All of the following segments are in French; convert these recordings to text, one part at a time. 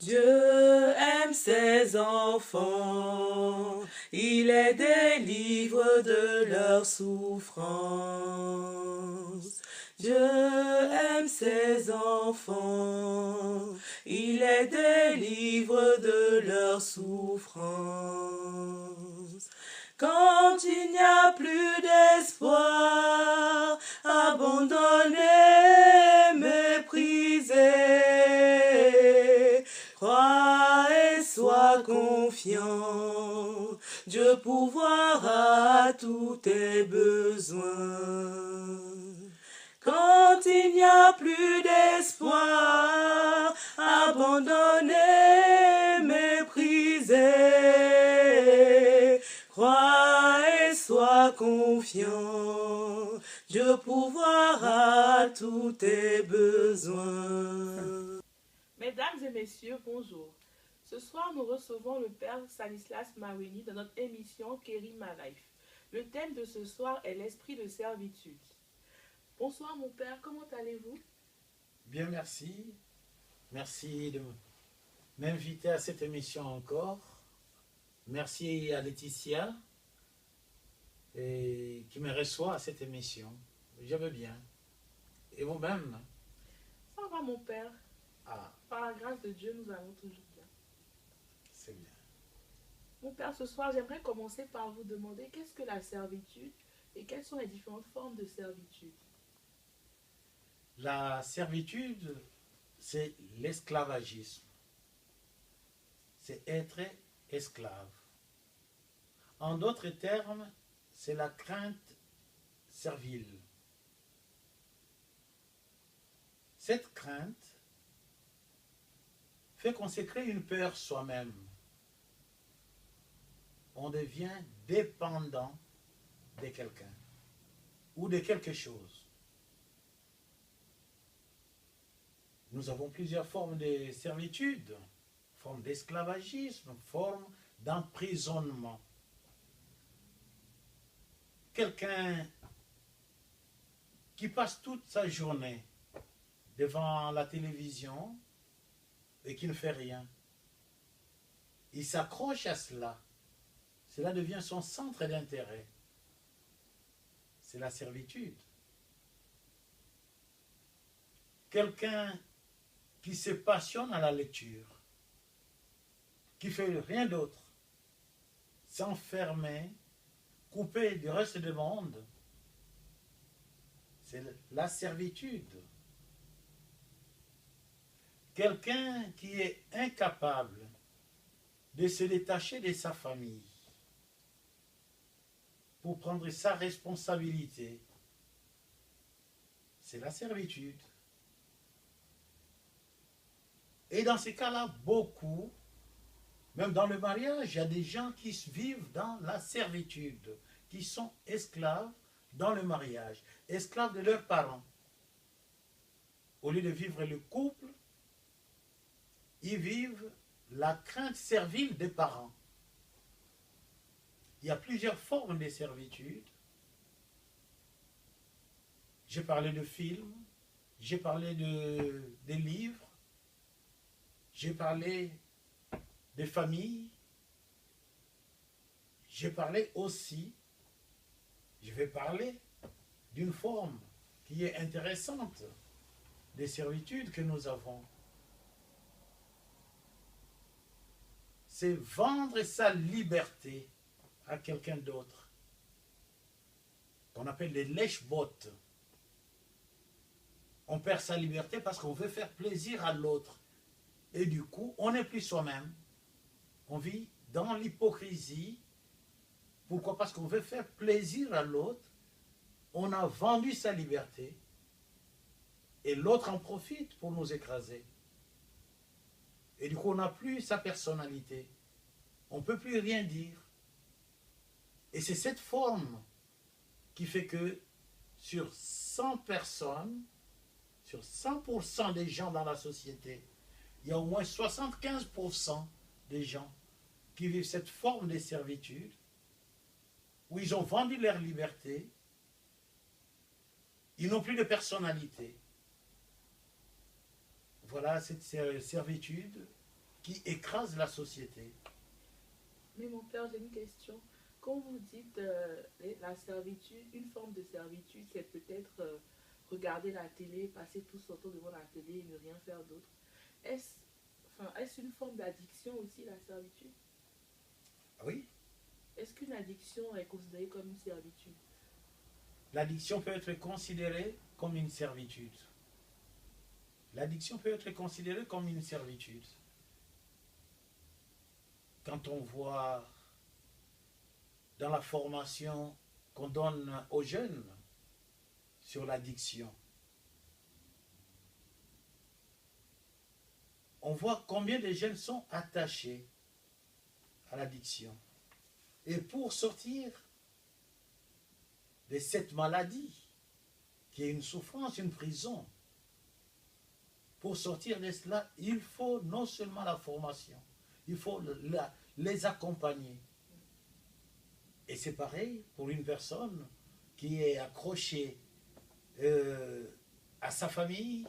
Dieu aime ses enfants, il les délivre de leurs souffrances. Dieu aime ses enfants, il les délivre de leurs souffrances. Quand il n'y a plus d'espoir, abandonné, méprisé, crois et sois confiant, Dieu pourvoira tous tes besoins. Quand il n'y a plus d'espoir, abandonné, méprisé, crois et sois confiant, Dieu pourvoira tous tes besoins. Mesdames et messieurs, bonjour. Ce soir, nous recevons le Père Stanislas Marini dans notre émission Kéri My Life. Le thème de ce soir est l'esprit de servitude. Bonsoir mon Père, comment allez-vous? Bien, merci. Merci de m'inviter à cette émission encore. Merci à Laetitia qui me reçoit à cette émission. Je veux bien. Et vous-même? Ça va mon Père. Ah, Par la grâce de Dieu, nous allons toujours bien. c'est bien. Mon Père, ce soir, j'aimerais commencer par vous demander qu'est-ce que la servitude et quelles sont les différentes formes de servitude. La servitude, c'est l'esclavagisme. C'est être esclave. En d'autres termes, c'est la crainte servile. Cette crainte fait qu'on se crée une peur soi-même. On devient dépendant de quelqu'un ou de quelque chose. Nous avons plusieurs formes de servitude, formes d'esclavagisme, formes d'emprisonnement. Quelqu'un qui passe toute sa journée devant la télévision et qui ne fait rien. Il s'accroche à cela. Cela devient son centre d'intérêt. C'est la servitude. Quelqu'un qui se passionne à la lecture, qui ne fait rien d'autre, s'enfermer, coupé du reste du monde, c'est la servitude. Quelqu'un qui est incapable de se détacher de sa famille pour prendre sa responsabilité, c'est la servitude. Et dans ces cas-là, beaucoup, même dans le mariage, il y a des gens qui vivent dans la servitude, qui sont esclaves dans le mariage, esclaves de leurs parents. Au lieu de vivre le couple, ils vivent la crainte servile des parents. Il y a plusieurs formes de servitude. J'ai parlé de films, j'ai parlé des livres, j'ai parlé des familles, j'ai parlé aussi, je vais parler d'une forme qui est intéressante des servitudes que nous avons. C'est vendre sa liberté à quelqu'un d'autre, qu'on appelle les lèche-bottes. On perd sa liberté parce qu'on veut faire plaisir à l'autre. Et du coup, on n'est plus soi-même. On vit dans l'hypocrisie. Pourquoi? Parce qu'on veut faire plaisir à l'autre. On a vendu sa liberté. Et l'autre en profite pour nous écraser. Et du coup, on n'a plus sa personnalité. On ne peut plus rien dire. Et c'est cette forme qui fait que sur 100 personnes, sur 100% des gens dans la société, il y a au moins 75% des gens qui vivent cette forme de servitude, où ils ont vendu leur liberté, ils n'ont plus de personnalité. Voilà cette servitude qui écrasent la société. Mais mon père, j'ai une question. Quand vous dites la servitude, une forme de servitude, c'est peut-être regarder la télé, passer tout son temps devant la télé et ne rien faire d'autre. Est-ce une forme d'addiction aussi, la servitude? Oui, Est-ce qu'une addiction est considérée comme une servitude? l'addiction peut être considérée comme une servitude. L'addiction peut être considérée comme une servitude. Quand on voit dans la formation qu'on donne aux jeunes sur l'addiction, on voit combien de jeunes sont attachés à l'addiction. Et pour sortir de cette maladie, qui est une souffrance, une prison, pour sortir de cela, il faut non seulement la formation, il faut les accompagner. Et c'est pareil pour une personne qui est accrochée à sa famille,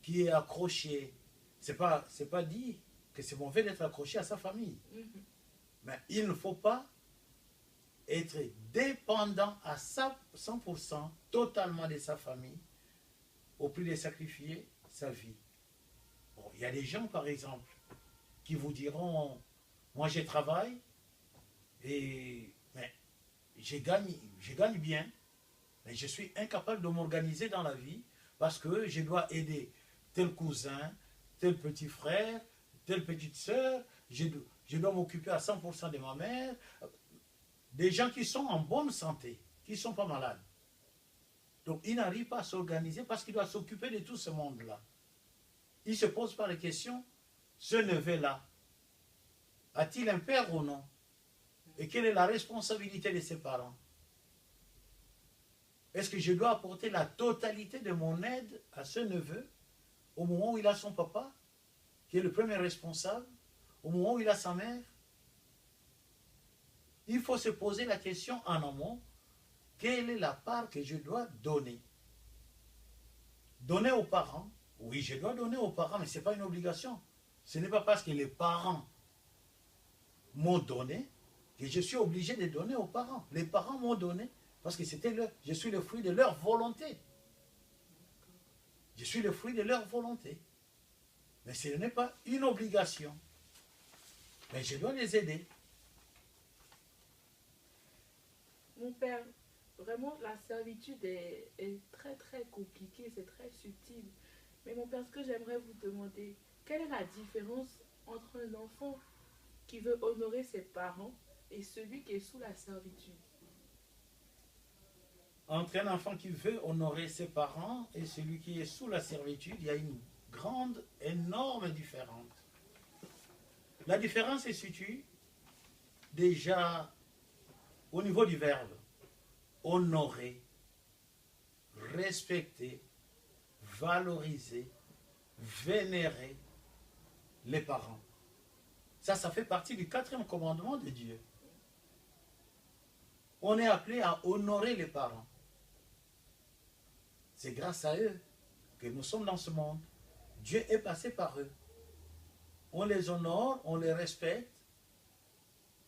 qui est accrochée. C'est pas dit que c'est mauvais d'être accroché à sa famille. Mais il ne faut pas être dépendant à 100% totalement de sa famille au prix de sacrifier sa vie. Bon, il y a des gens, par exemple, qui vous diront, moi je travaille et je gagne bien, mais je suis incapable de m'organiser dans la vie parce que je dois aider tel cousin, tel petit frère, telle petite soeur, je dois m'occuper à 100% de ma mère. Des gens qui sont en bonne santé, qui ne sont pas malades. Donc ils n'arrivent pas à s'organiser parce qu'ils doivent s'occuper de tout ce monde-là. Ils ne se posent pas la question, ce neveu-là, a-t-il un père ou non? Et quelle est la responsabilité de ses parents? Est-ce que je dois apporter la totalité de mon aide à ce neveu au moment où il a son papa, qui est le premier responsable, au moment où il a sa mère? Il faut se poser la question en amont, quelle est la part que je dois donner? Donner aux parents? Oui, je dois donner aux parents, mais ce n'est pas une obligation. Ce n'est pas parce que les parents m'ont donné que je suis obligé de donner aux parents. Les parents m'ont donné parce que je suis le fruit de leur volonté. Je suis le fruit de leur volonté. Mais ce n'est pas une obligation. Mais je dois les aider. Mon père, vraiment, la servitude est très très compliquée, c'est très subtil. Mais mon père, ce que j'aimerais vous demander, quelle est la différence entre un enfant qui veut honorer ses parents et celui qui est sous la servitude? Entre un enfant qui veut honorer ses parents et celui qui est sous la servitude, il y a une grande, énorme différence. La différence se situe déjà au niveau du verbe. Honorer, respecter, valoriser, vénérer les parents. Ça fait partie du 4e commandement de Dieu. On est appelé à honorer les parents. C'est grâce à eux que nous sommes dans ce monde. Dieu est passé par eux. On les honore, on les respecte,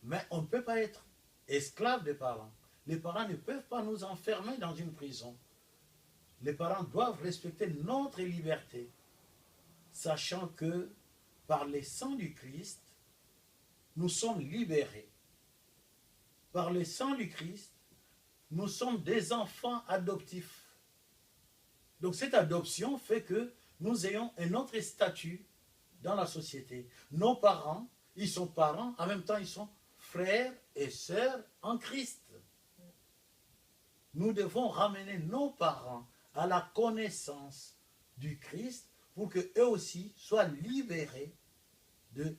mais on ne peut pas être esclave des parents. Les parents ne peuvent pas nous enfermer dans une prison. Les parents doivent respecter notre liberté, sachant que par le sang du Christ, nous sommes libérés. Par le sang du Christ, nous sommes des enfants adoptifs. Donc cette adoption fait que nous ayons un autre statut dans la société. Nos parents, ils sont parents, en même temps ils sont frères et sœurs en Christ. Nous devons ramener nos parents à la connaissance du Christ pour qu'eux aussi soient libérés de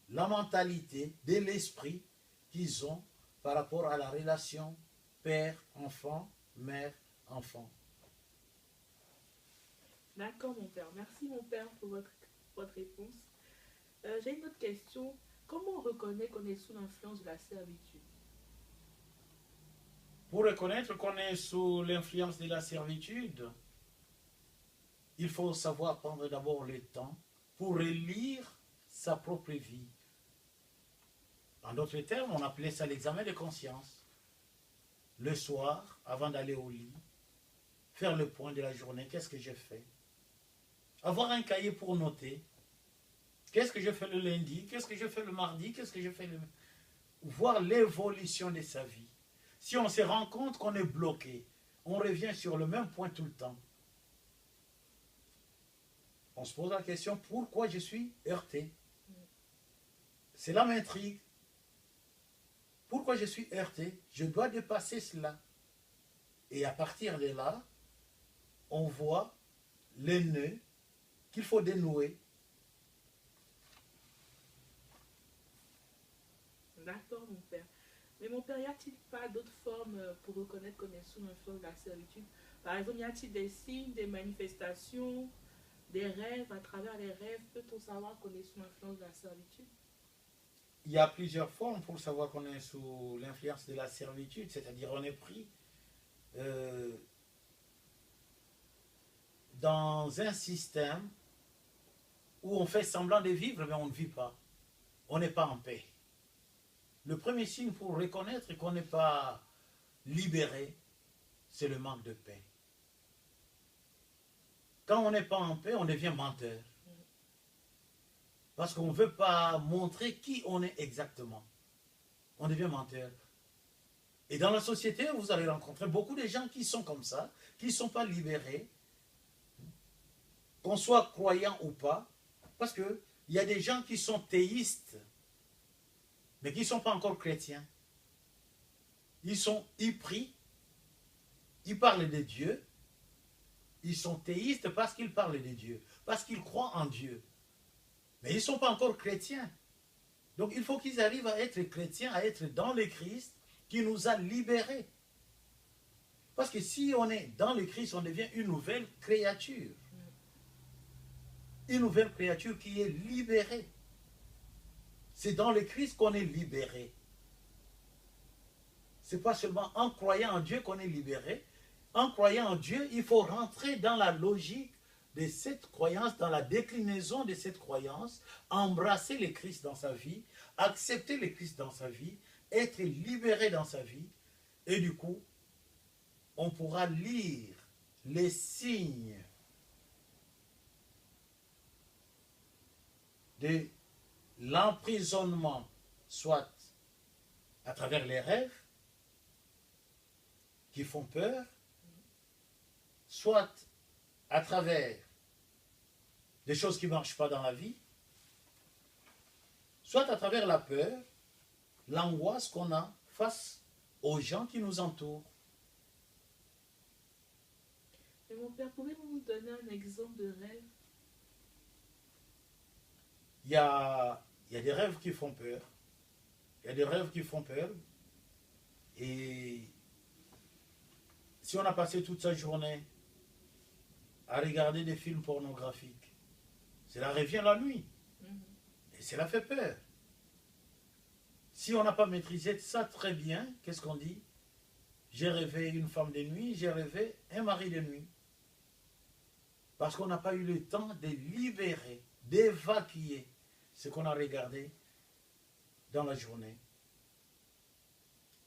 la mentalité, de l'esprit qu'ils ont par rapport à la relation père-enfant, mère-enfant. D'accord, mon père. Merci, mon père, pour votre réponse. J'ai une autre question. Comment on reconnaît qu'on est sous l'influence de la servitude? Pour reconnaître qu'on est sous l'influence de la servitude, il faut savoir prendre d'abord le temps pour relire sa propre vie. En d'autres termes, on appelait ça l'examen de conscience. Le soir, avant d'aller au lit, faire le point de la journée, qu'est-ce que j'ai fait? Avoir un cahier pour noter. Qu'est-ce que je fais le lundi? Qu'est-ce que je fais le mardi? Qu'est-ce que je fais le... Voir l'évolution de sa vie. Si on se rend compte qu'on est bloqué, on revient sur le même point tout le temps. On se pose la question, pourquoi je suis heurté? Cela m'intrigue. Pourquoi je suis heurté? Je dois dépasser cela. Et à partir de là, on voit les nœuds qu'il faut dénouer. D'accord, mon père. Mais mon père, y a-t-il pas d'autres formes pour reconnaître qu'on est sous l'influence de la servitude? Par exemple, y a-t-il des signes, des manifestations, des rêves? À travers les rêves, peut-on savoir qu'on est sous l'influence de la servitude? Il y a plusieurs formes pour savoir qu'on est sous l'influence de la servitude, c'est-à-dire on est pris dans un système où on fait semblant de vivre, mais on ne vit pas. On n'est pas en paix. Le premier signe pour reconnaître qu'on n'est pas libéré, c'est le manque de paix. Quand on n'est pas en paix, on devient menteur. Parce qu'on ne veut pas montrer qui on est exactement. On devient menteur. Et dans la société, vous allez rencontrer beaucoup de gens qui sont comme ça, qui ne sont pas libérés, qu'on soit croyant ou pas, parce qu'il y a des gens qui sont théistes, mais qui ne sont pas encore chrétiens. Ils prient, ils parlent de Dieu, ils sont théistes parce qu'ils parlent de Dieu, parce qu'ils croient en Dieu. Mais ils ne sont pas encore chrétiens. Donc il faut qu'ils arrivent à être chrétiens, à être dans le Christ qui nous a libérés. Parce que si on est dans le Christ, on devient une nouvelle créature. Une nouvelle créature qui est libérée. C'est dans le Christ qu'on est libéré. Ce n'est pas seulement en croyant en Dieu qu'on est libéré. En croyant en Dieu, il faut rentrer dans la logique de cette croyance, dans la déclinaison de cette croyance, embrasser le Christ dans sa vie, accepter le Christ dans sa vie, être libéré dans sa vie, et du coup, on pourra lire les signes de l'emprisonnement, soit à travers les rêves qui font peur, soit à travers des choses qui ne marchent pas dans la vie, soit à travers la peur, l'angoisse qu'on a face aux gens qui nous entourent. Mais mon père, pouvez-vous nous donner un exemple de rêve? Il y a des rêves qui font peur. Il y a des rêves qui font peur. Et si on a passé toute sa journée à regarder des films pornographiques, cela revient la nuit. Et cela fait peur. Si on n'a pas maîtrisé ça très bien, qu'est-ce qu'on dit? J'ai rêvé une femme de nuit, j'ai rêvé un mari de nuit. Parce qu'on n'a pas eu le temps de libérer, d'évacuer ce qu'on a regardé dans la journée.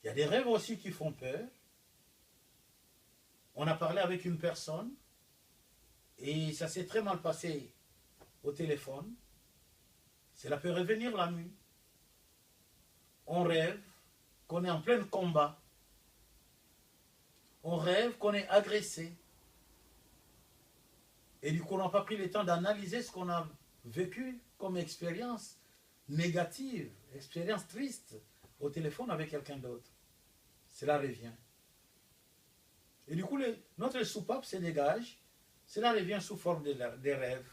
Il y a des rêves aussi qui font peur. On a parlé avec une personne et ça s'est très mal passé au téléphone. Cela peut revenir la nuit. On rêve qu'on est en plein combat. On rêve qu'on est agressé. Et du coup, on n'a pas pris le temps d'analyser ce qu'on a vécu comme expérience négative, expérience triste au téléphone avec quelqu'un d'autre. Cela revient. Et du coup, notre soupape se dégage. Cela revient sous forme de rêves.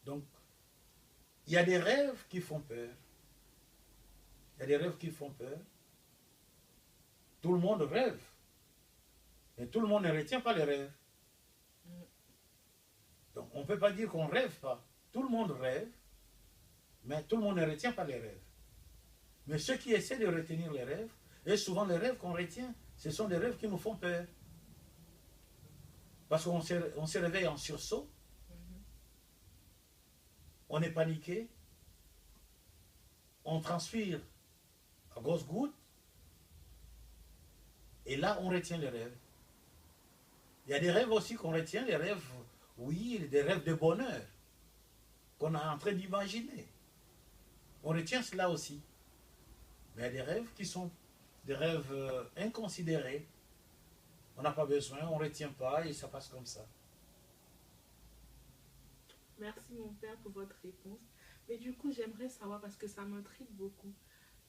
Donc, il y a des rêves qui font peur. Il y a des rêves qui font peur. Tout le monde rêve. Mais tout le monde ne retient pas les rêves. Donc, on ne peut pas dire qu'on ne rêve pas. Tout le monde rêve, mais tout le monde ne retient pas les rêves. Mais ceux qui essaient de retenir les rêves, et souvent les rêves qu'on retient, ce sont des rêves qui nous font peur. Parce qu'on se réveille en sursaut. on est paniqué, on transpire à grosses gouttes, et là, on retient les rêves. Il y a des rêves aussi qu'on retient, des rêves, oui, des rêves de bonheur, qu'on est en train d'imaginer. On retient cela aussi. Mais il y a des rêves qui sont des rêves inconsidérés. On n'a pas besoin, on ne retient pas et ça passe comme ça. Merci mon père pour votre réponse. Mais du coup, j'aimerais savoir, parce que ça m'intrigue beaucoup,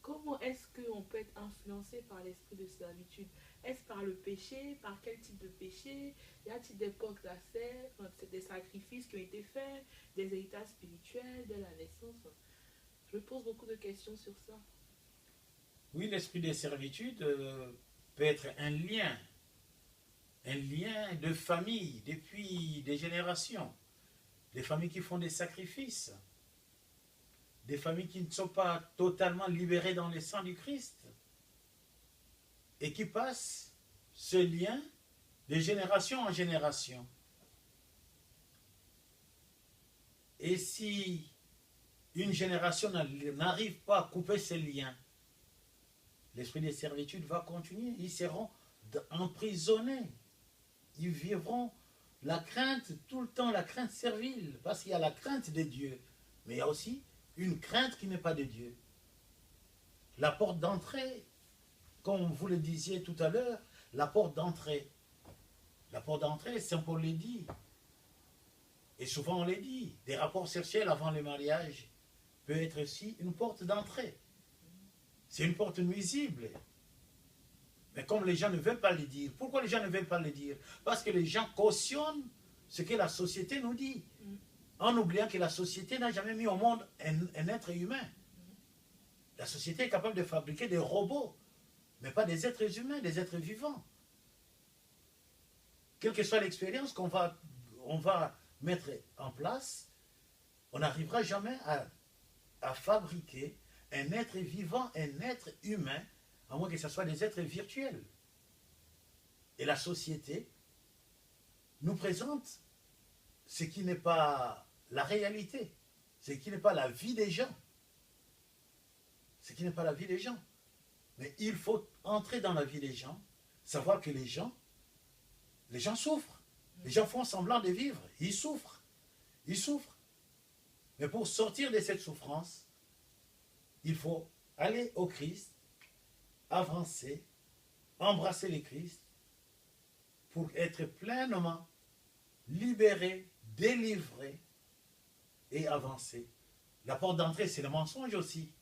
comment est-ce qu'on peut être influencé par l'esprit de servitude? Est-ce par le péché? Par quel type de péché? Y a-t-il des portes d'accès? Enfin, c'est des sacrifices qui ont été faits, des héritages spirituels dès la naissance? Je me pose beaucoup de questions sur ça. Oui, l'esprit de servitude peut être un lien de famille depuis des générations. Des familles qui font des sacrifices, des familles qui ne sont pas totalement libérées dans le sang du Christ et qui passent ce lien de génération en génération. Et si une génération n'arrive pas à couper ce lien, l'esprit de servitude va continuer. Ils seront emprisonnés. Ils vivront la crainte, tout le temps la crainte servile, parce qu'il y a la crainte de Dieu, mais il y a aussi une crainte qui n'est pas de Dieu. La porte d'entrée, comme vous le disiez tout à l'heure, la porte d'entrée, Saint Paul le dit, et souvent on le dit, des rapports sexuels avant le mariage peut être aussi une porte d'entrée. C'est une porte nuisible. Mais comme les gens ne veulent pas le dire, pourquoi les gens ne veulent pas le dire? Parce que les gens cautionnent ce que la société nous dit, en oubliant que la société n'a jamais mis au monde un être humain. La société est capable de fabriquer des robots, mais pas des êtres humains, des êtres vivants. Quelle que soit l'expérience qu'on va mettre en place, on n'arrivera jamais à fabriquer un être vivant, un être humain, à moins que ce soit des êtres virtuels. Et la société nous présente ce qui n'est pas la réalité, ce qui n'est pas la vie des gens. Ce qui n'est pas la vie des gens. Mais il faut entrer dans la vie des gens, savoir que les gens souffrent. Les gens font semblant de vivre, ils souffrent. Ils souffrent. Mais pour sortir de cette souffrance, il faut aller au Christ, avancer, embrasser le Christ, pour être pleinement libéré, délivré et avancer. La porte d'entrée, c'est le mensonge aussi.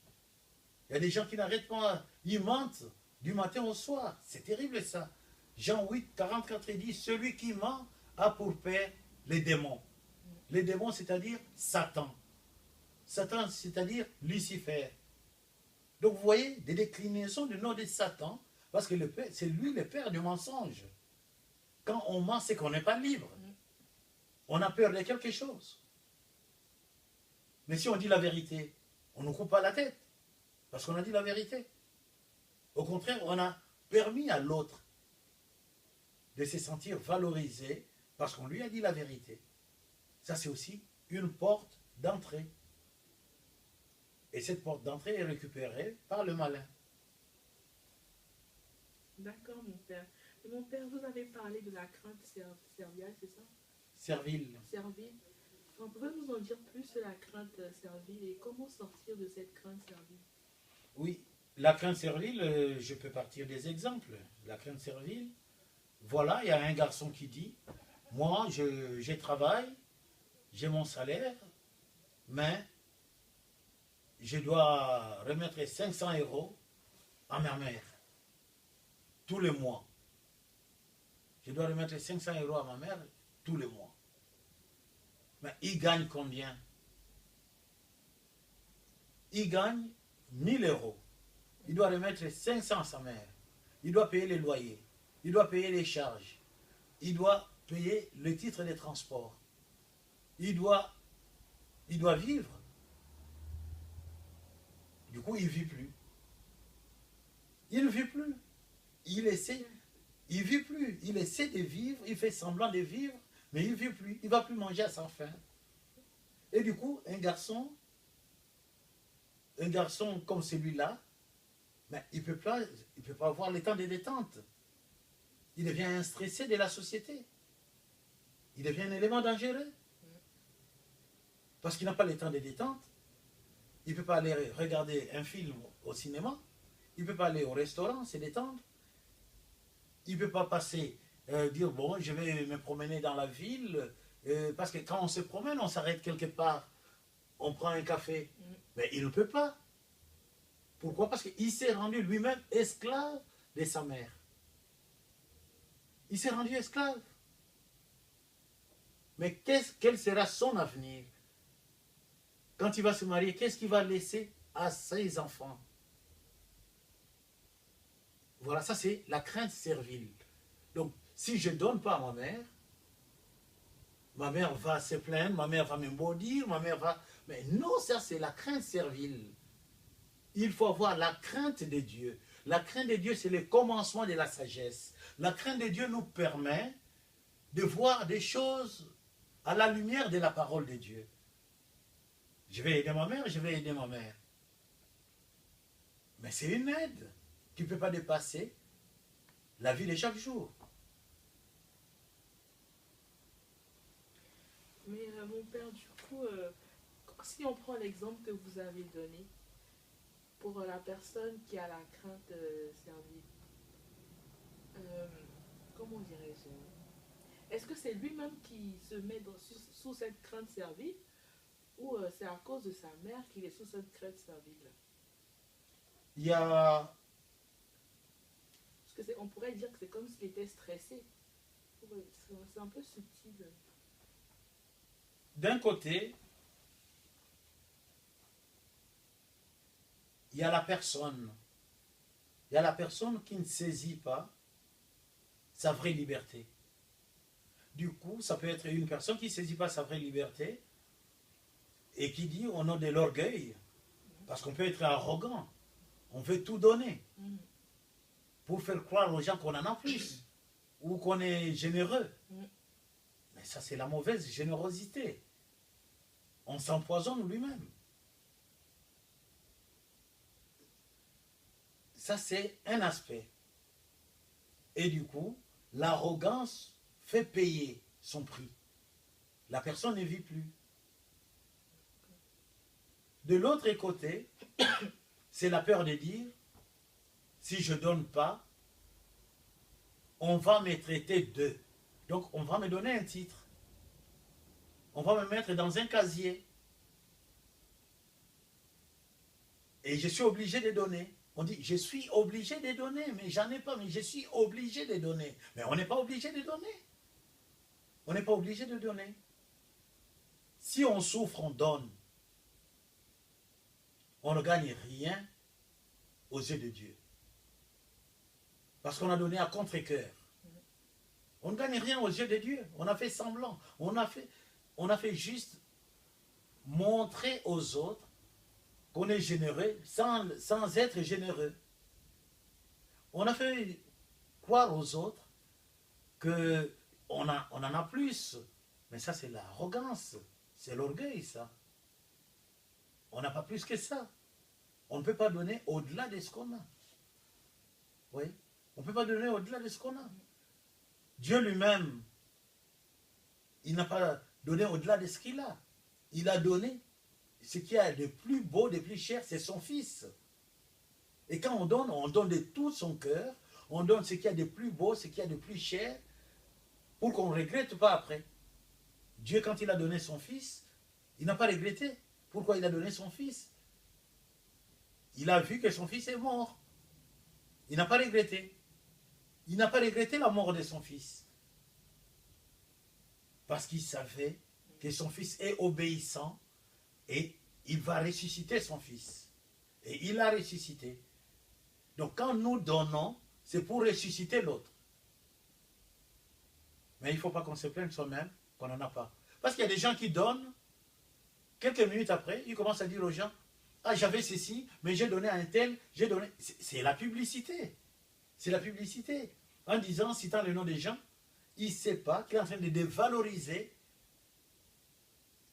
Il y a des gens qui n'arrêtent pas, ils mentent du matin au soir. C'est terrible ça. Jean 8, 44, il dit, celui qui ment a pour père les démons. Les démons, c'est-à-dire Satan. Satan, c'est-à-dire Lucifer. Donc vous voyez, des déclinaisons du nom de Satan, parce que c'est lui le père du mensonge. Quand on ment, c'est qu'on n'est pas libre. On a peur de quelque chose. Mais si on dit la vérité, on ne coupe pas la tête, parce qu'on a dit la vérité. Au contraire, on a permis à l'autre de se sentir valorisé, parce qu'on lui a dit la vérité. Ça, c'est aussi une porte d'entrée. Et cette porte d'entrée est récupérée par le malin. D'accord, mon père. Et mon père, vous avez parlé de la crainte servile, c'est ça? Servile. Servile. Enfin, pouvez-vous nous en dire plus sur la crainte servile et comment sortir de cette crainte servile? Oui, la crainte servile, je peux partir des exemples. La crainte servile, voilà, il y a un garçon qui dit, moi, je travaille, j'ai mon salaire, mais je dois remettre 500 € à ma mère, tous les mois. Je dois remettre 500 € à ma mère, tous les mois. Mais il gagne combien? Il gagne 1000 €. Il doit remettre 500 à sa mère. Il doit payer les loyers. Il doit payer les charges. Il doit payer le titre de transport. Il doit vivre. Du coup, il ne vit plus. Il ne vit plus. Il ne vit plus. Il essaie de vivre, il fait semblant de vivre, mais il ne vit plus. Il ne va plus manger à sa faim. Et du coup, un garçon comme celui-là, mais il peut pas avoir le temps de détente. Il devient un stressé de la société. Il devient un élément dangereux. Parce qu'il n'a pas le temps de détente. Il ne peut pas aller regarder un film au cinéma. Il ne peut pas aller au restaurant, se détendre. Il ne peut pas passer, dire, bon, je vais me promener dans la ville. Parce que quand on se promène, on s'arrête quelque part. On prend un café. Mais il ne peut pas. Pourquoi? Parce qu'il s'est rendu lui-même esclave de sa mère. Il s'est rendu esclave. Mais quel sera son avenir? Quand il va se marier, qu'est-ce qu'il va laisser à ses enfants? Voilà, ça c'est la crainte servile. Donc, si je ne donne pas à ma mère va se plaindre, ma mère va me maudire, ma mère va... Mais non, ça c'est la crainte servile. Il faut avoir la crainte de Dieu. La crainte de Dieu, c'est le commencement de la sagesse. La crainte de Dieu nous permet de voir des choses à la lumière de la parole de Dieu. Je vais aider ma mère, je vais aider ma mère. Mais c'est une aide qui ne peut pas dépasser la vie de chaque jour. Mais mon père, du coup, si on prend l'exemple que vous avez donné, pour la personne qui a la crainte servile, comment dirais-je? Est-ce que c'est lui-même qui se met sous cette crainte servile ou c'est à cause de sa mère qu'il est sous cette crainte servile? Il y a... Parce que on pourrait dire que c'est comme s'il était stressé. C'est un peu subtil. D'un côté, il y a la personne. Il y a la personne qui ne saisit pas sa vraie liberté. Du coup, ça peut être une personne qui ne saisit pas sa vraie liberté et qui dit au nom de l'orgueil, parce qu'on peut être arrogant, on veut tout donner pour faire croire aux gens qu'on en a plus ou qu'on est généreux. Mais ça, c'est la mauvaise générosité. On s'empoisonne lui-même. Ça, c'est un aspect. Et du coup, l'arrogance fait payer son prix. La personne ne vit plus. De l'autre côté, c'est la peur de dire, si je ne donne pas, on va me traiter de. Donc, on va me donner un titre. On va me mettre dans un casier. Et je suis obligé de donner. On dit, je suis obligé de donner, mais j'en ai pas, mais je suis obligé de donner. Mais on n'est pas obligé de donner. On n'est pas obligé de donner. Si on souffre, on donne. On ne gagne rien aux yeux de Dieu. Parce qu'on a donné à contre-cœur. On ne gagne rien aux yeux de Dieu. On a fait semblant. On a fait juste montrer aux autres qu'on est généreux sans être généreux. On a fait croire aux autres qu'on en a plus. Mais ça, c'est l'arrogance. C'est l'orgueil, ça. On n'a pas plus que ça. On ne peut pas donner au-delà de ce qu'on a. Oui. On ne peut pas donner au-delà de ce qu'on a. Dieu lui-même, il n'a pas donné au-delà de ce qu'il a. Il a donné ce qu'il y a de plus beau, de plus cher, c'est son Fils. Et quand on donne de tout son cœur, on donne ce qu'il y a de plus beau, ce qu'il y a de plus cher, pour qu'on ne regrette pas après. Dieu, quand il a donné son Fils, il n'a pas regretté. Pourquoi il a donné son Fils? Il a vu que son Fils est mort. Il n'a pas regretté. Il n'a pas regretté la mort de son Fils. Parce qu'il savait que son Fils est obéissant et il va ressusciter son Fils. Et il l'a ressuscité. Donc quand nous donnons, c'est pour ressusciter l'autre. Mais il ne faut pas qu'on se plaigne soi-même qu'on n'en a pas. Parce qu'il y a des gens qui donnent, quelques minutes après, ils commencent à dire aux gens, ah, j'avais ceci, mais j'ai donné à un tel, j'ai donné... C'est la publicité. C'est la publicité. En disant, citant le nom des gens, il ne sait pas qu'il est en train de dévaloriser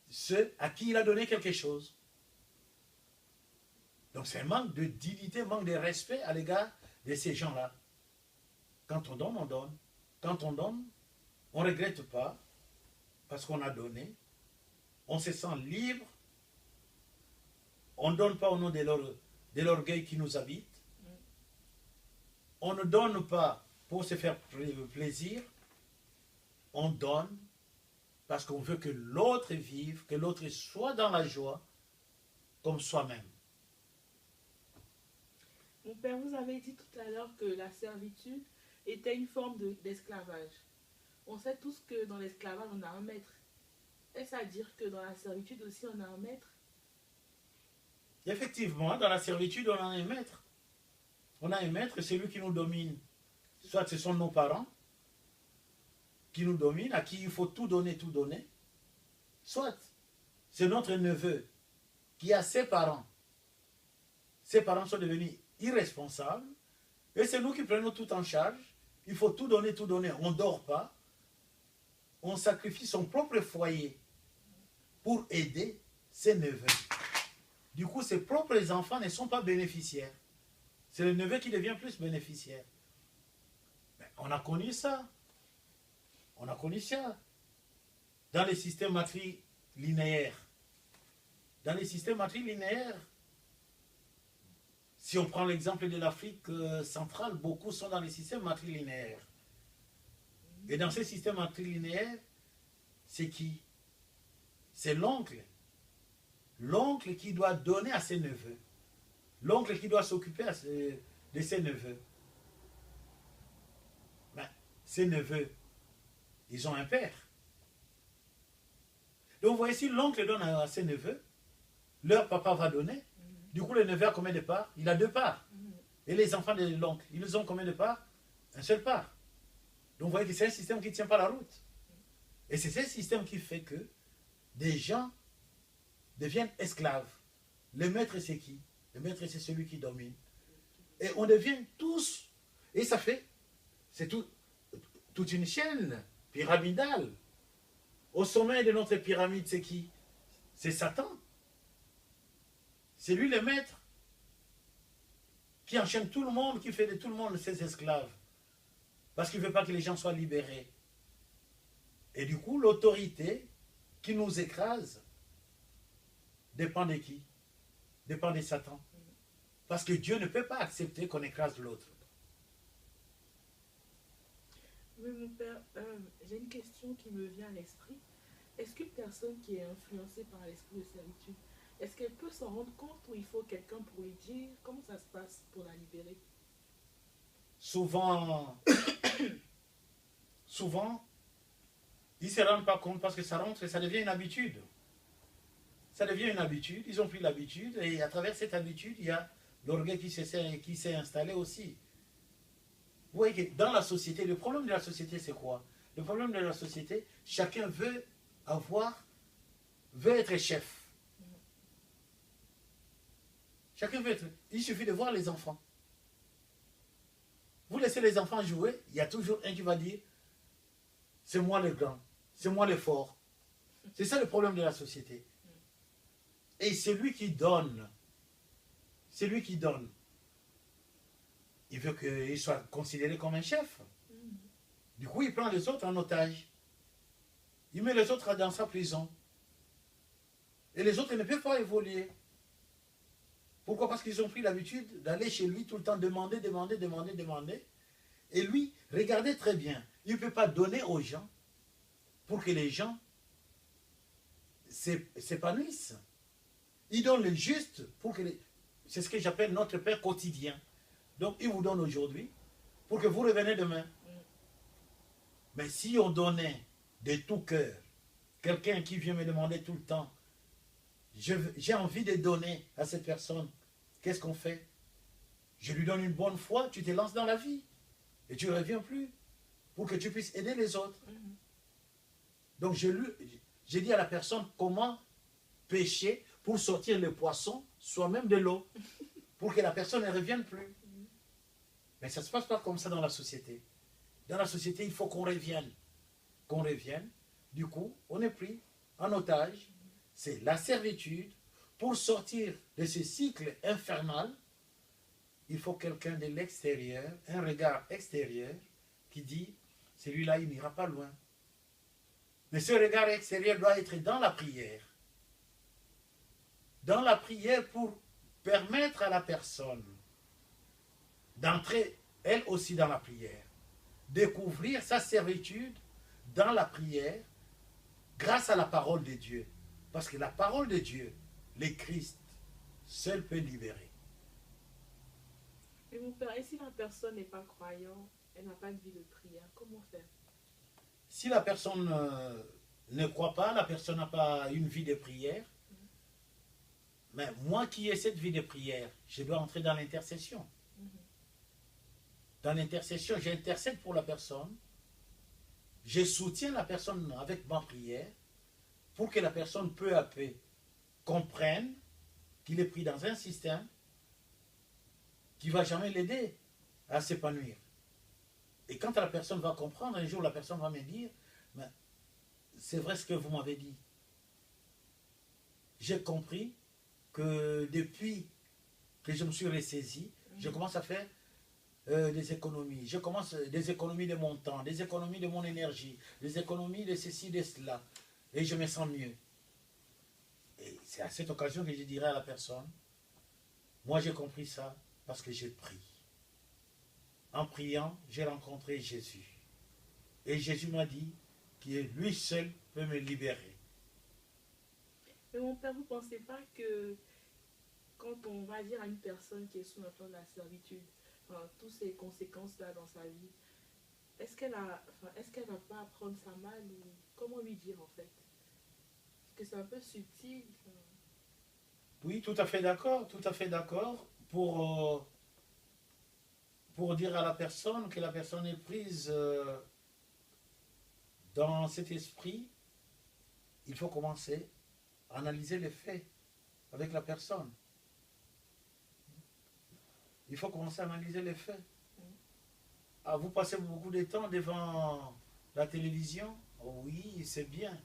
ceux à qui il a donné quelque chose. Donc c'est un manque de dignité, un manque de respect à l'égard de ces gens-là. Quand on donne, on donne. Quand on donne, on ne regrette pas parce qu'on a donné. On se sent libre. On ne donne pas au nom de l'orgueil qui nous habite. On ne donne pas pour se faire plaisir. On donne parce qu'on veut que l'autre vive, que l'autre soit dans la joie comme soi-même. Mon père, vous avez dit tout à l'heure que la servitude était une forme d'esclavage. On sait tous que dans l'esclavage, on a un maître. Est-ce à dire que dans la servitude aussi, on a un maître? Effectivement, dans la servitude, on a un maître. On a un maître, c'est lui qui nous domine. Soit ce sont nos parents qui nous dominent, à qui il faut tout donner, tout donner. Soit c'est notre neveu qui a ses parents. Ses parents sont devenus irresponsables. Et c'est nous qui prenons tout en charge. Il faut tout donner, tout donner. On ne dort pas. On sacrifie son propre foyer pour aider ses neveux. Du coup, ses propres enfants ne sont pas bénéficiaires. C'est le neveu qui devient plus bénéficiaire. Mais on a connu ça. On a connu ça. Dans les systèmes matrilinéaires. Dans les systèmes matrilinéaires, si on prend l'exemple de l'Afrique centrale, beaucoup sont dans les systèmes matrilinéaires. Et dans ces systèmes matrilinéaires, c'est qui? C'est l'oncle. L'oncle qui doit donner à ses neveux. L'oncle qui doit s'occuper de ses neveux. Ben, ses neveux, ils ont un père. Donc vous voyez, si l'oncle donne à ses neveux, leur papa va donner. Du coup, le neveu a combien de parts? Il a 2 parts. Et les enfants de l'oncle, ils ont combien de parts? Un seul part. Donc vous voyez que c'est un système qui ne tient pas la route. Et c'est ce système qui fait que des gens deviennent esclaves. Le maître, c'est qui? Le maître, c'est celui qui domine. Et on devient tous, et ça fait, c'est toute une chaîne pyramidale. Au sommet de notre pyramide, c'est qui? C'est Satan. C'est lui le maître qui enchaîne tout le monde, qui fait de tout le monde ses esclaves. Parce qu'il ne veut pas que les gens soient libérés. Et du coup, l'autorité qui nous écrase dépend de qui? Dépend de Satan. Parce que Dieu ne peut pas accepter qu'on écrase l'autre. Oui, mon père, j'ai une question qui me vient à l'esprit. Est-ce qu'une personne qui est influencée par l'esprit de servitude, est-ce qu'elle peut s'en rendre compte ou il faut quelqu'un pour lui dire? Comment ça se passe pour la libérer? Souvent, ils ne se rendent pas compte parce que ça rentre, ça devient une habitude. Ça devient une habitude, ils ont pris l'habitude et à travers cette habitude, il y a l'orgueil qui s'est installé aussi. Vous voyez que dans la société, le problème de la société, c'est quoi? Le problème de la société, chacun veut être chef. Chacun veut être... Il suffit de voir les enfants. Vous laissez les enfants jouer, il y a toujours un qui va dire « c'est moi le grand, c'est moi le fort ». C'est ça le problème de la société. Et c'est lui qui donne. C'est lui qui donne. Il veut qu'il soit considéré comme un chef. Du coup, il prend les autres en otage. Il met les autres dans sa prison. Et les autres ne peuvent pas évoluer. Pourquoi? Parce qu'ils ont pris l'habitude d'aller chez lui tout le temps, demander. Et lui, regardez très bien, il ne peut pas donner aux gens pour que les gens s'épanouissent. Il donne le juste pour que c'est ce que j'appelle notre Père quotidien. Donc il vous donne aujourd'hui pour que vous revenez demain. Mais si on donnait de tout cœur, quelqu'un qui vient me demander tout le temps, j'ai envie de donner à cette personne, qu'est-ce qu'on fait? Je lui donne une bonne foi, tu te lances dans la vie et tu ne reviens plus pour que tu puisses aider les autres. Donc j'ai dit à la personne comment pêcher pour sortir le poisson, soi-même de l'eau, pour que la personne ne revienne plus. Mais ça ne se passe pas comme ça dans la société. Dans la société, il faut qu'on revienne. Du coup, on est pris en otage c'est la servitude. Pour sortir de ce cycle infernal, il faut quelqu'un de l'extérieur, un regard extérieur qui dit, celui-là, il n'ira pas loin. Mais ce regard extérieur doit être dans la prière. Dans la prière pour permettre à la personne d'entrer, elle aussi, dans la prière. Découvrir sa servitude dans la prière grâce à la parole de Dieu. Parce que la parole de Dieu, le Christ, seul peut libérer. Mais mon père, et si la personne n'est pas croyante, elle n'a pas de vie de prière, comment faire? Si la personne ne croit pas, la personne n'a pas une vie de prière, mais moi qui ai cette vie de prière, je dois entrer dans l'intercession. Dans l'intercession, j'intercède pour la personne, je soutiens la personne avec ma prière, pour que la personne peu à peu comprenne qu'il est pris dans un système qui ne va jamais l'aider à s'épanouir. Et quand la personne va comprendre, un jour la personne va me dire, mais c'est vrai ce que vous m'avez dit. J'ai compris que depuis que je me suis ressaisi, je commence à faire des économies. Je commence des économies de mon temps, des économies de mon énergie, des économies de ceci, de cela. Et je me sens mieux. Et c'est à cette occasion que je dirais à la personne, moi j'ai compris ça parce que j'ai prié. En priant, j'ai rencontré Jésus. Et Jésus m'a dit que lui seul peut me libérer. Mais mon père, vous ne pensez pas que quand on va dire à une personne qui est sous l'empire de la servitude, toutes ces conséquences-là dans sa vie, est-ce qu'elle va pas apprendre ça mal ou comment lui dire en fait? Parce que c'est un peu subtil. Oui, tout à fait d'accord, tout à fait d'accord. Pour dire à la personne que la personne est prise dans cet esprit, il faut commencer à analyser les faits avec la personne. Il faut commencer à analyser les faits. Ah, vous passez beaucoup de temps devant la télévision? Oh oui, c'est bien.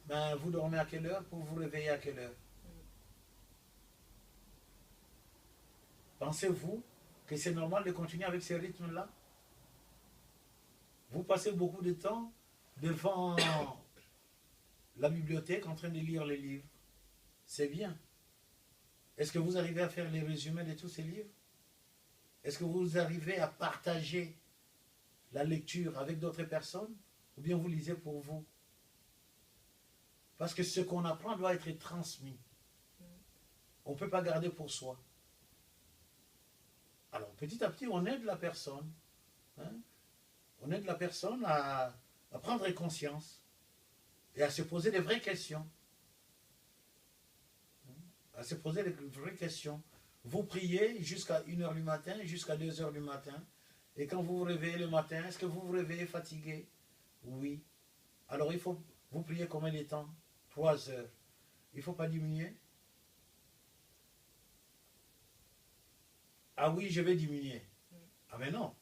Ben, vous dormez à quelle heure pour vous réveiller à quelle heure? Pensez-vous que c'est normal de continuer avec ce rythme-là? Vous passez beaucoup de temps devant la bibliothèque en train de lire les livres. C'est bien. Est-ce que vous arrivez à faire les résumés de tous ces livres? Est-ce que vous arrivez à partager la lecture avec d'autres personnes? Ou bien vous lisez pour vous? Parce que ce qu'on apprend doit être transmis. On ne peut pas garder pour soi. Alors petit à petit, on aide la personne. Hein? On aide la personne à prendre conscience et à se poser des vraies questions. À se poser des vraies questions. Vous priez jusqu'à 1h du matin, jusqu'à 2h du matin. Et quand vous vous réveillez le matin, est-ce que vous vous réveillez fatigué? Oui. Alors il faut, vous priez combien de temps? 3 heures. Il ne faut pas diminuer? Ah oui, je vais diminuer. Ah mais non.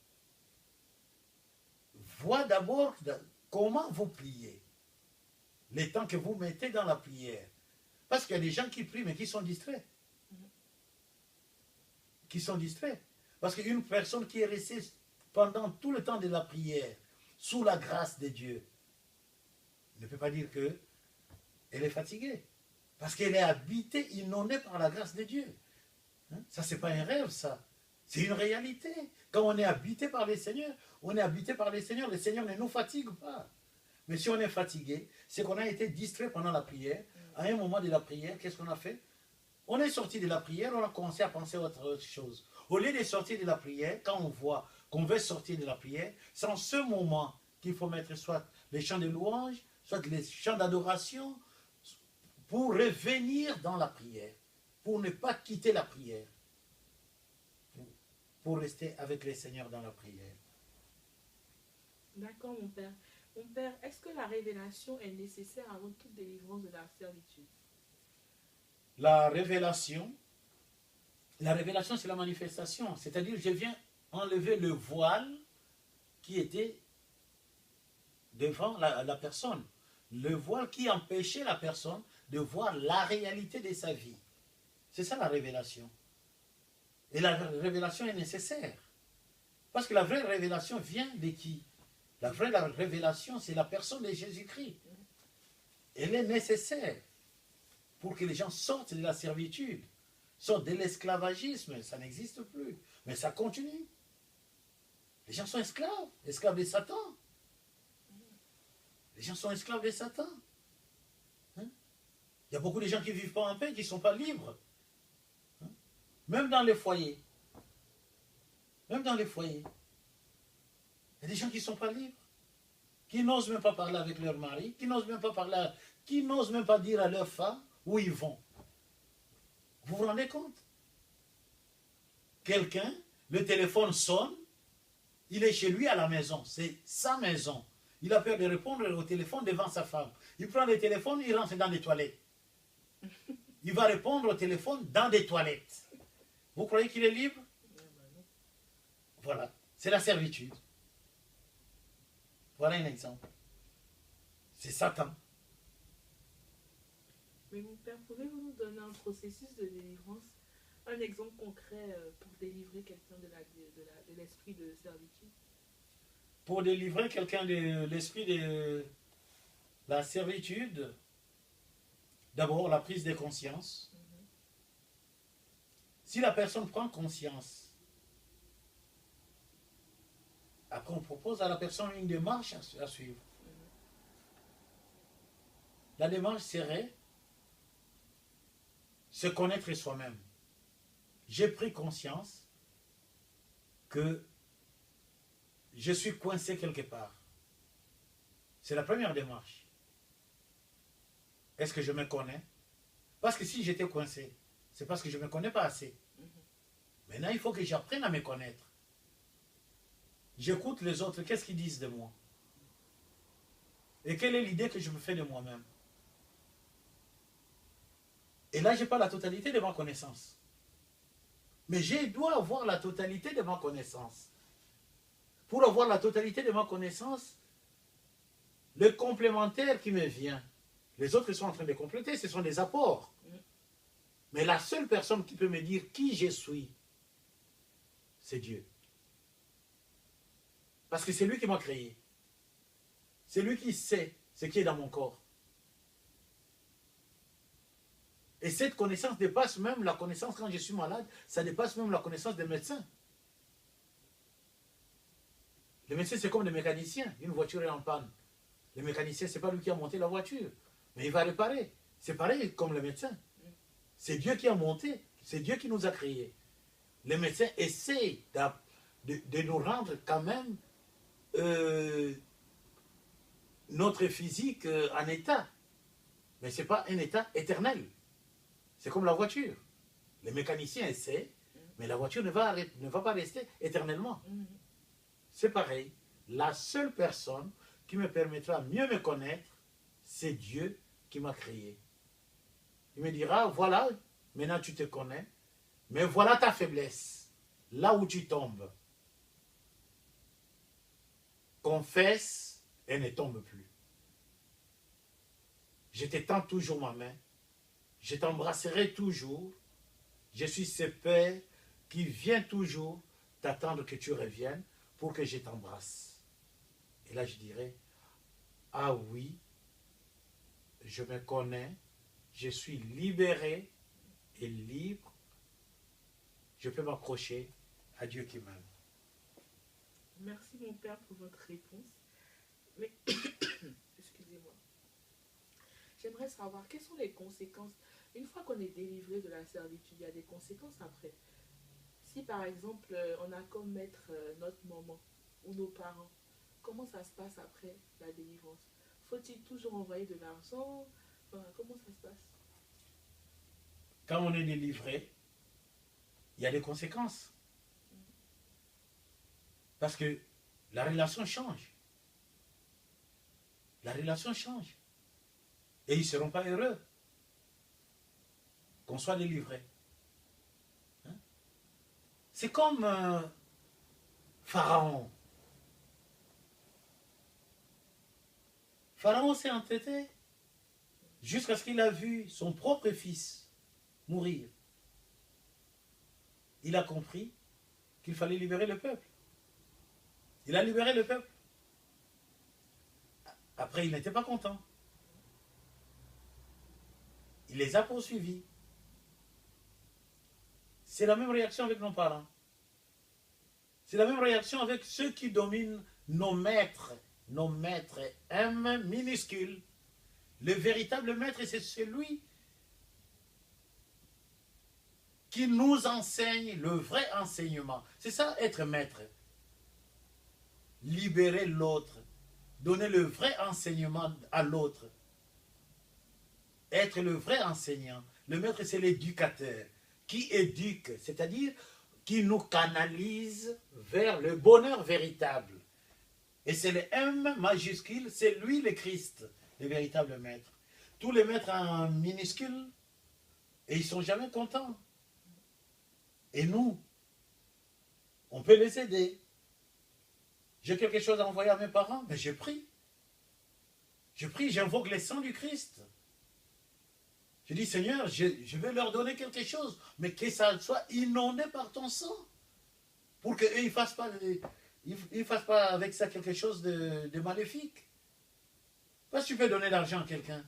Vois d'abord comment vous priez. Les temps que vous mettez dans la prière. Parce qu'il y a des gens qui prient mais qui sont distraits. Qui sont distraits. Parce qu'une personne qui est restée pendant tout le temps de la prière, sous la grâce de Dieu, ne peut pas dire qu'elle est fatiguée. Parce qu'elle est habitée, inondée par la grâce de Dieu. Hein? Ça, c'est pas un rêve, ça. C'est une réalité. Quand on est habité par les Seigneurs, on est habité par les Seigneurs. Les Seigneurs ne nous fatiguent pas. Mais si on est fatigué, c'est qu'on a été distrait pendant la prière. À un moment de la prière, qu'est-ce qu'on a fait? On est sorti de la prière, on a commencé à penser à autre chose. Au lieu de sortir de la prière, quand on voit qu'on veut sortir de la prière, c'est en ce moment qu'il faut mettre soit les chants de louange, soit les chants d'adoration, pour revenir dans la prière, pour ne pas quitter la prière, pour rester avec les Seigneurs dans la prière. D'accord, mon père. Mon père, est-ce que la révélation est nécessaire avant toute délivrance de la servitude? La révélation, c'est la manifestation. C'est-à-dire, je viens enlever le voile qui était devant la personne. Le voile qui empêchait la personne de voir la réalité de sa vie. C'est ça la révélation. Et la révélation est nécessaire. Parce que la vraie révélation vient de qui? La vraie révélation, c'est la personne de Jésus-Christ. Elle est nécessaire pour que les gens sortent de la servitude, sortent de l'esclavagisme. Ça n'existe plus. Mais ça continue. Les gens sont esclaves, esclaves de Satan. Les gens sont esclaves de Satan. Hein? Il y a beaucoup de gens qui ne vivent pas en paix, qui ne sont pas libres. Hein? Même dans les foyers. Même dans les foyers. Il y a des gens qui ne sont pas libres. Qui n'osent même pas parler avec leur mari, qui n'osent même pas parler, qui n'osent même pas dire à leur femme où ils vont. Vous vous rendez compte? Quelqu'un, le téléphone sonne, il est chez lui à la maison, c'est sa maison. Il a peur de répondre au téléphone devant sa femme. Il prend le téléphone, il rentre dans des toilettes. Il va répondre au téléphone dans des toilettes. Vous croyez qu'il est libre? Voilà, c'est la servitude. Voilà un exemple. C'est Satan. Mais mon père, pouvez-vous nous donner un processus de délivrance, un exemple concret pour délivrer quelqu'un de l'esprit de servitude? Pour délivrer quelqu'un de l'esprit de la servitude, d'abord la prise de conscience. Si la personne prend conscience, après on propose à la personne une démarche à suivre. La démarche serait se connaître soi-même. J'ai pris conscience que je suis coincé quelque part. C'est la première démarche. Est-ce que je me connais? Parce que si j'étais coincé, c'est parce que je ne me connais pas assez. Maintenant, il faut que j'apprenne à me connaître. J'écoute les autres, qu'est-ce qu'ils disent de moi? Et quelle est l'idée que je me fais de moi-même? Et là, je n'ai pas la totalité de ma connaissance. Mais je dois avoir la totalité de ma connaissance. Pour avoir la totalité de ma connaissance, le complémentaire qui me vient, les autres sont en train de compléter, ce sont des apports. Mais la seule personne qui peut me dire qui je suis, c'est Dieu. Parce que c'est lui qui m'a créé. C'est lui qui sait ce qui est dans mon corps. Et cette connaissance dépasse même la connaissance quand je suis malade, ça dépasse même la connaissance des médecins. Les médecins, c'est comme des mécaniciens. Une voiture est en panne. Le mécanicien, ce n'est pas lui qui a monté la voiture, mais il va réparer. C'est pareil comme le médecin. C'est Dieu qui a monté, c'est Dieu qui nous a créés. Les médecins essaient de nous rendre quand même notre physique en état. Mais ce n'est pas un état éternel. C'est comme la voiture. Les mécaniciens essaient, mais la voiture ne va pas rester éternellement. C'est pareil. La seule personne qui me permettra de mieux me connaître, c'est Dieu qui m'a créé. Il me dira, voilà, maintenant tu te connais, mais voilà ta faiblesse, là où tu tombes. Confesse et ne tombe plus. Je t'étends toujours ma main, je t'embrasserai toujours, je suis ce Père qui vient toujours t'attendre que tu reviennes pour que je t'embrasse. Et là je dirais, ah oui, je me connais, je suis libéré et libre, je peux m'accrocher à Dieu qui m'aime. Merci mon Père pour votre réponse. Mais, excusez-moi, j'aimerais savoir quelles sont les conséquences. Une fois qu'on est délivré de la servitude, il y a des conséquences après. Si par exemple, on a comme maître notre maman ou nos parents, comment ça se passe après la délivrance? Faut-il toujours envoyer de l'argent? Comment ça se passe? Quand on est délivré, il y a des conséquences. Parce que la relation change. La relation change. Et ils ne seront pas heureux qu'on soit délivré. Hein? C'est comme Pharaon. Pharaon s'est entêté. jusqu'à ce qu'il a vu son propre fils mourir. Il a compris qu'il fallait libérer le peuple. Il a libéré le peuple. Après, il n'était pas content. Il les a poursuivis. C'est la même réaction avec nos parents. C'est la même réaction avec ceux qui dominent nos maîtres. Nos maîtres, M minuscule. Le véritable maître, c'est celui qui nous enseigne le vrai enseignement. C'est ça, être maître. Libérer l'autre. Donner le vrai enseignement à l'autre. Être le vrai enseignant. Le maître, c'est l'éducateur qui éduque, c'est-à-dire qui nous canalise vers le bonheur véritable. Et c'est le M majuscule, c'est lui le Christ, le véritable maître. Tous les maîtres en minuscule, et ils ne sont jamais contents. Et nous, on peut les aider. J'ai quelque chose à envoyer à mes parents, mais je prie. Je prie, j'invoque le sang du Christ. Je dis, Seigneur, je vais leur donner quelque chose, mais que ça soit inondé par ton sang. Pour qu'eux, ils ne fassent pas avec ça quelque chose de maléfique. Parce que tu peux donner l'argent à quelqu'un.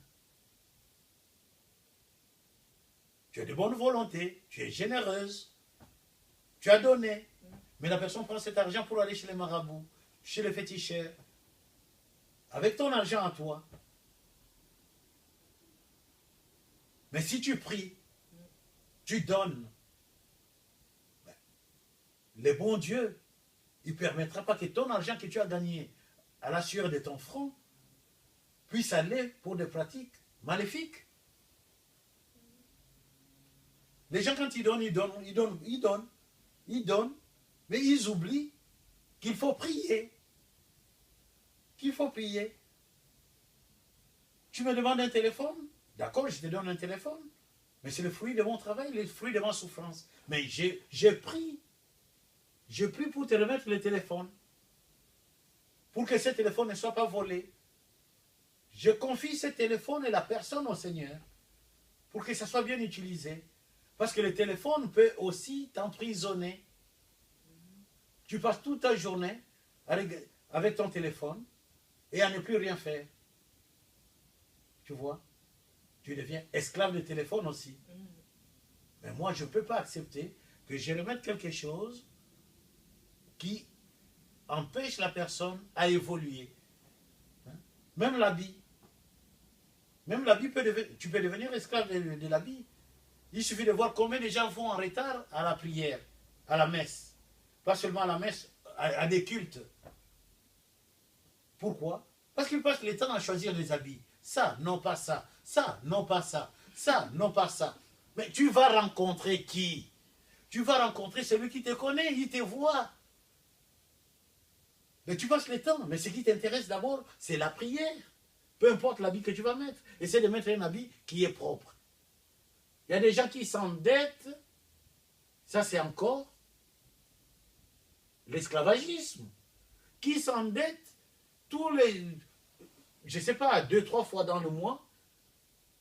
Tu as de bonne volonté, tu es généreuse, tu as donné. Mais la personne prend cet argent pour aller chez les marabouts, chez les féticheurs. Avec ton argent à toi. Mais si tu pries, tu donnes, le bon Dieu, il ne permettra pas que ton argent que tu as gagné à la sueur de ton front puisse aller pour des pratiques maléfiques. Les gens, quand ils donnent, mais ils oublient qu'il faut prier. Qu'il faut prier. Tu me demandes un téléphone? D'accord, je te donne un téléphone. Mais c'est le fruit de mon travail, le fruit de ma souffrance. Mais j'ai pris. Je prie pour te remettre le téléphone. Pour que ce téléphone ne soit pas volé. Je confie ce téléphone et la personne au Seigneur. Pour que ça soit bien utilisé. Parce que le téléphone peut aussi t'emprisonner. Tu passes toute ta journée avec ton téléphone et à ne plus rien faire. Tu vois? Tu deviens esclave de téléphone aussi. Mais moi, je ne peux pas accepter que je remette quelque chose qui empêche la personne à évoluer. Même l'habit. Même l'habit, tu peux devenir esclave de l'habit. Il suffit de voir combien de gens vont en retard à la prière, à la messe. Pas seulement à la messe, à des cultes. Pourquoi? Parce qu'ils passent le temps à choisir les habits. Ça, non pas ça. Ça, non pas ça. Ça, non pas ça. Mais tu vas rencontrer qui? Tu vas rencontrer celui qui te connaît, il te voit. Mais tu passes le temps. Mais ce qui t'intéresse d'abord, c'est la prière. Peu importe l'habit que tu vas mettre. Essaie de mettre un habit qui est propre. Il y a des gens qui s'endettent. Ça, c'est encore l'esclavagisme. Qui s'endettent tous les, je ne sais pas, 2-3 fois dans le mois,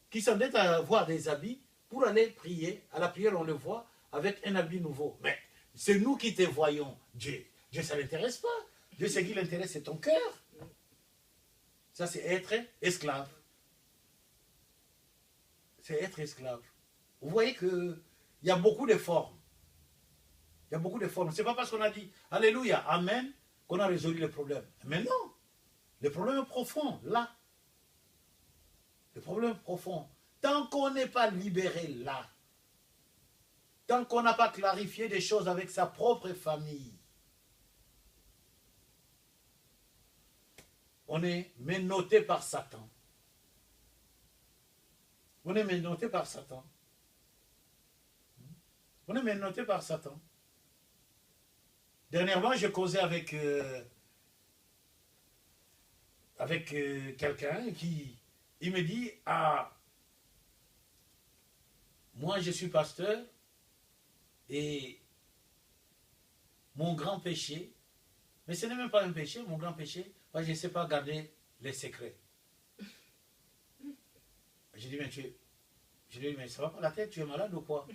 qui s'endettent à avoir des habits pour aller prier. À la prière, on le voit avec un habit nouveau. Mais c'est nous qui te voyons. Dieu, ça ne l'intéresse pas. Dieu, ce qui l'intéresse, c'est ton cœur. Ça, c'est être esclave. C'est être esclave. Vous voyez qu'il y a beaucoup de formes. Il y a beaucoup de formes. Ce n'est pas parce qu'on a dit Alléluia, Amen, qu'on a résolu le problème. Mais non. Le problème est profond, là. Le problème est profond. Tant qu'on n'est pas libéré là, tant qu'on n'a pas clarifié des choses avec sa propre famille, on est menotté par Satan. On est menotté par Satan. On est menotté par Satan. Dernièrement, j'ai causé avec quelqu'un qui il me dit, ah, moi je suis pasteur et mon grand péché, mais ce n'est même pas un péché, mon grand péché, moi je ne sais pas garder les secrets. J'ai dit, mais ça va pas la tête, tu es malade ou quoi?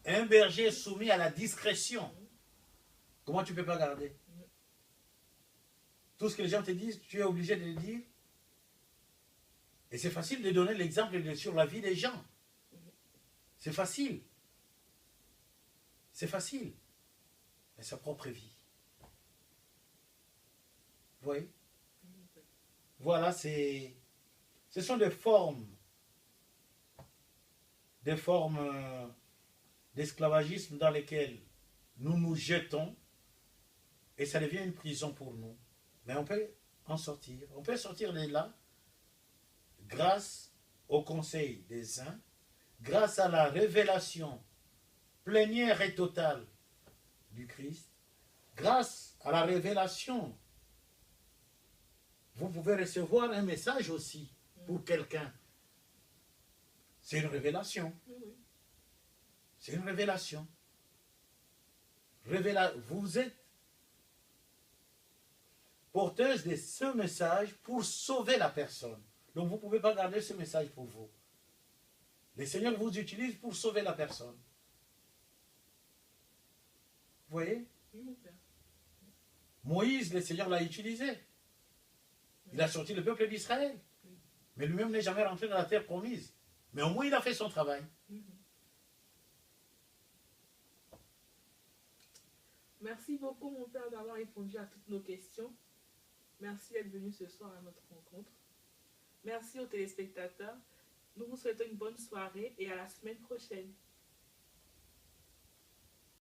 Un berger est soumis à la discrétion. Comment tu ne peux pas garder? Tout ce que les gens te disent, tu es obligé de le dire. Et c'est facile de donner l'exemple sur la vie des gens. C'est facile. C'est facile. Mais sa propre vie. Vous voyez? Voilà, ce sont des formes d'esclavagisme dans lesquelles nous nous jetons et ça devient une prison pour nous. Mais on peut en sortir. On peut sortir de là grâce au conseil des uns, grâce à la révélation plénière et totale du Christ, grâce à la révélation. Vous pouvez recevoir un message aussi pour quelqu'un. C'est une révélation. C'est une révélation. Vous êtes porteuse de ce message pour sauver la personne. Donc vous ne pouvez pas garder ce message pour vous. Le Seigneur vous utilise pour sauver la personne. Vous voyez? Moïse, le Seigneur l'a utilisé. Il a sorti le peuple d'Israël. Mais lui-même n'est jamais rentré dans la terre promise. Mais au moins il a fait son travail. Merci beaucoup, mon Père, d'avoir répondu à toutes nos questions. Merci d'être venu ce soir à notre rencontre. Merci aux téléspectateurs. Nous vous souhaitons une bonne soirée et à la semaine prochaine.